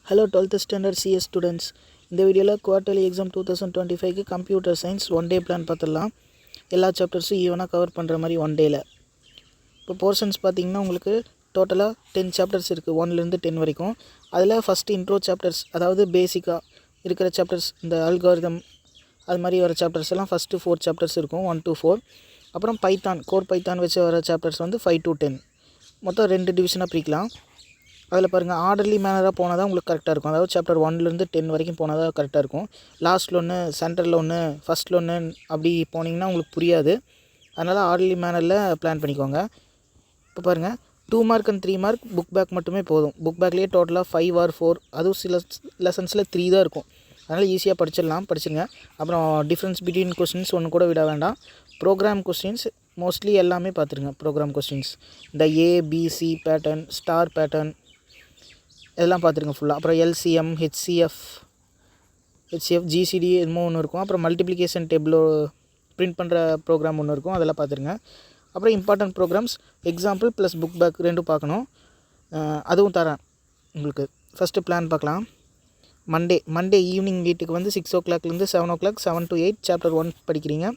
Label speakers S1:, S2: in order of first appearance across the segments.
S1: Hello 12th standard CS students. இந்த வீடியோவில் quarterly exam 2025க்கு computer science one day plan பார்த்துடலாம். எல்லா சாப்டர்ஸும் ஈவனாக கவர் பண்ணுற மாதிரி ஒன் டேயில். இப்போ போர்ஷன்ஸ் பார்த்திங்கன்னா உங்களுக்கு டோட்டலாக 10 சாப்டர்ஸ் இருக்குது, 1லேருந்து 10 வரைக்கும். அதில் ஃபஸ்ட்டு இன்ட்ரோ சாப்டர்ஸ், அதாவது பேசிக்காக இருக்கிற சாப்டர்ஸ், இந்த அல்காரிதம் அது மாதிரி வர சாப்டர்ஸ் எல்லாம் ஃபஸ்ட்டு 4 சாப்டர்ஸ் இருக்கும், 1 to 4. அப்புறம் கோர் பைத்தான் வச்சு வர சாப்டர்ஸ் வந்து 5 to 10. மொத்தம் 2 டிவிஷனாக பிரிக்கலாம். அதில் பாருங்கள், ஆர்டர்லி மேனராக போனால் தான் உங்களுக்கு கரெக்டாக இருக்கும். அதாவது சாப்டர் 1லேருந்து 10 வரைக்கும் போனால் தான் கரெக்டாக இருக்கும். லாஸ்ட்டில் ஒன்று, சென்டரில் ஒன்று, ஃபஸ்ட்டில் ஒன்று அப்படி போனீங்கன்னா உங்களுக்கு புரியாது. அதனால் ஆர்டர்லி மேனரில் பிளான் பண்ணிக்கோங்க. இப்போ பாருங்கள், 2 mark and 3 mark book back மட்டுமே போதும். புக் பேக்லேயே டோட்டலாக 5 or 4, அதுவும் சில லெசன்ஸில் 3 தான் இருக்கும். அதனால் ஈஸியாக படிச்சுங்க. அப்புறம் டிஃப்ரென்ஸ் பிட்வீன் கொஸ்டின்ஸ் ஒன்று கூட விட வேண்டாம். ப்ரோக்ராம் கொஸ்டின்ஸ் மோஸ்ட்லி எல்லாமே பார்த்துருங்க. ப்ரோக்ராம் கொஸ்டின்ஸ் இந்த ஏபிசி பேட்டர்ன், ஸ்டார் பேட்டர்ன் இதெல்லாம் பார்த்துருங்க ஃபுல்லாக. அப்புறம் எல்சிஎம், ஹெச்சிஎஃப், ஜிசிடி என்னமோ ஒன்று இருக்கும். அப்புறம் மல்டிப்ளிகேஷன் டேபிளோ பிரிண்ட் பண்ணுற ப்ரோக்ராம் ஒன்று இருக்கும், அதெல்லாம் பார்த்துருங்க. அப்புறம் important programs, example plus book back ரெண்டும் பார்க்கணும். அதுவும் தரேன் உங்களுக்கு. ஃபஸ்ட்டு பிளான் பார்க்கலாம். மண்டே ஈவினிங் வீட்டுக்கு வந்து 6 o'clockலேருந்து 7 o'clock, 7 to 8 சாப்டர் 1 படிக்கிறீங்க.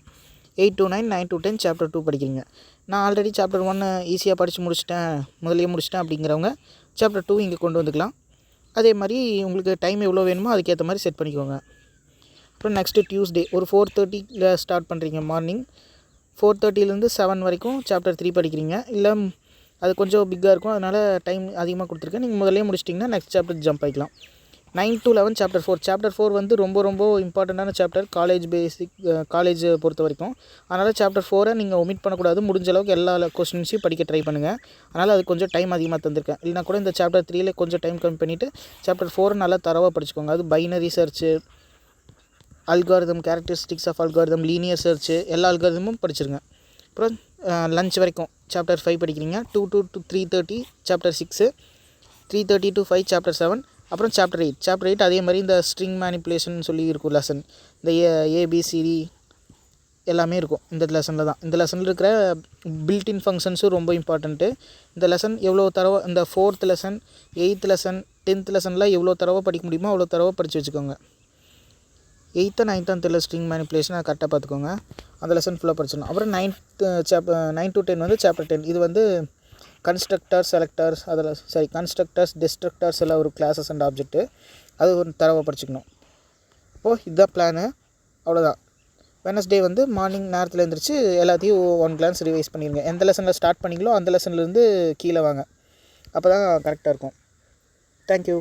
S1: 8 to 9, 9 to 10 சாப்டர் 2 படிக்கிறீங்க. நான் ஆல்ரெடி சாப்டர் 1 ஈஸியாக படித்து முதல்லையே முடிச்சிட்டேன் அப்படிங்கிறவங்க சாப்டர் 2 இங்கே கொண்டு வந்துக்கலாம். அதே மாதிரி உங்களுக்கு டைம் எவ்வளோ வேணுமோ அதுக்கேற்ற மாதிரி செட் பண்ணிக்கோங்க. அப்புறம் நெக்ஸ்ட்டு டியூஸ்டே ஒரு 4:30 ஸ்டார்ட் பண்ணுறீங்க. மார்னிங் 4:30லேருந்து 7 வரைக்கும் சாப்டர் 3 படிக்கிறீங்க. இல்லை அது கொஞ்சம் பிக்காக இருக்கும், அதனால் டைம் அதிகமாக கொடுத்துருக்கேன். நீங்கள் முதல்லே முடிச்சிட்டிங்கன்னா நெக்ஸ்ட் சாப்டர் ஜம்ப் ஆகிக்கலாம். 9 to 11 சாப்டர் 4. சாப்டர் 4 வந்து ரொம்ப இம்பார்ட்டண்ட்டான சாப்டர் காலேஜ் பொறுத்த வரைக்கும். அதனால் சாப்டர் 4 நீங்கள் ஒமிட் பண்ணக்கூடாது. முடிஞ்ச அளவுக்கு எல்லா கொஸ்டின்ஸையும் படிக்க ட்ரை பண்ணுங்கள். அதனால் அது கொஞ்சம் டைம் அதிகமாக தந்திருக்கேன். இல்லைனா கூட இந்த சாப்டர் 3ல கொஞ்சம் டைம் கம்மி பண்ணிவிட்டு சாப்டர் 4 நல்லா தரவாக படிச்சுக்கோங்க. அது binary search, algorithm, characteristics of algorithm, linear search, எல்லா அல்காரிதமும் படிச்சிருங்க. அப்புறம் லஞ்ச் வரைக்கும் சாப்டர் 5 படிக்கிறீங்க. 2 to 3:30 சாப்டர் 6, 3:30 to 5 சாப்டர் 7. அப்புறம் சாப்டர் 8 அதே மாதிரி இந்த ஸ்ட்ரிங் மேனிப்புலேஷன் சொல்லி இருக்கும் லெசன். இந்த ஏபிசிடி எல்லாமே இருக்கும் இந்த லெசனில் தான். இந்த லெசனில் இருக்கிற பில்ட்இன் ஃபங்க்ஷன்ஸும் ரொம்ப இம்பார்ட்டண்ட்டு. இந்த லெசன் எவ்வளோ தரவா, இந்த 4th lesson, 8th lesson, 10th லெசனில் எவ்வளோ தரவாக படிக்க முடியுமோ அவ்வளோ தரவாக படித்து வச்சுக்கோங்க. 8th, 9th and 10th string manipulation அதை கரெக்டாக பார்த்துக்கோங்க. அந்த லெசன் ஃபுல்லாக படிச்சிடணும். அப்புறம் 9 to 10 வந்து சாப்டர் 10. இது வந்து கன்ஸ்ட்ரக்டர்ஸ், செலக்டர்ஸ், கன்ஸ்ட்ரக்டர்ஸ், டிஸ்ட்ரக்டர்ஸ் எல்லாம் ஒரு கிளாஸஸ் அண்ட் ஆப்ஜெக்ட்டு. அது ஒரு தரவாக படிச்சுக்கணும். இப்போது இதுதான் பிளானு, அவ்வளோதான். வெனஸ்டே வந்து மார்னிங் நேரத்தில் எழுந்திரிச்சு எல்லாத்தையும் 1 glance ரிவைஸ் பண்ணிடுங்க. எந்த லெசனில் ஸ்டார்ட் பண்ணிங்களோ அந்த லெசன்லேருந்து கீழே வாங்க. அப்போ தான் கரெக்டாக இருக்கும். தேங்க்யூ.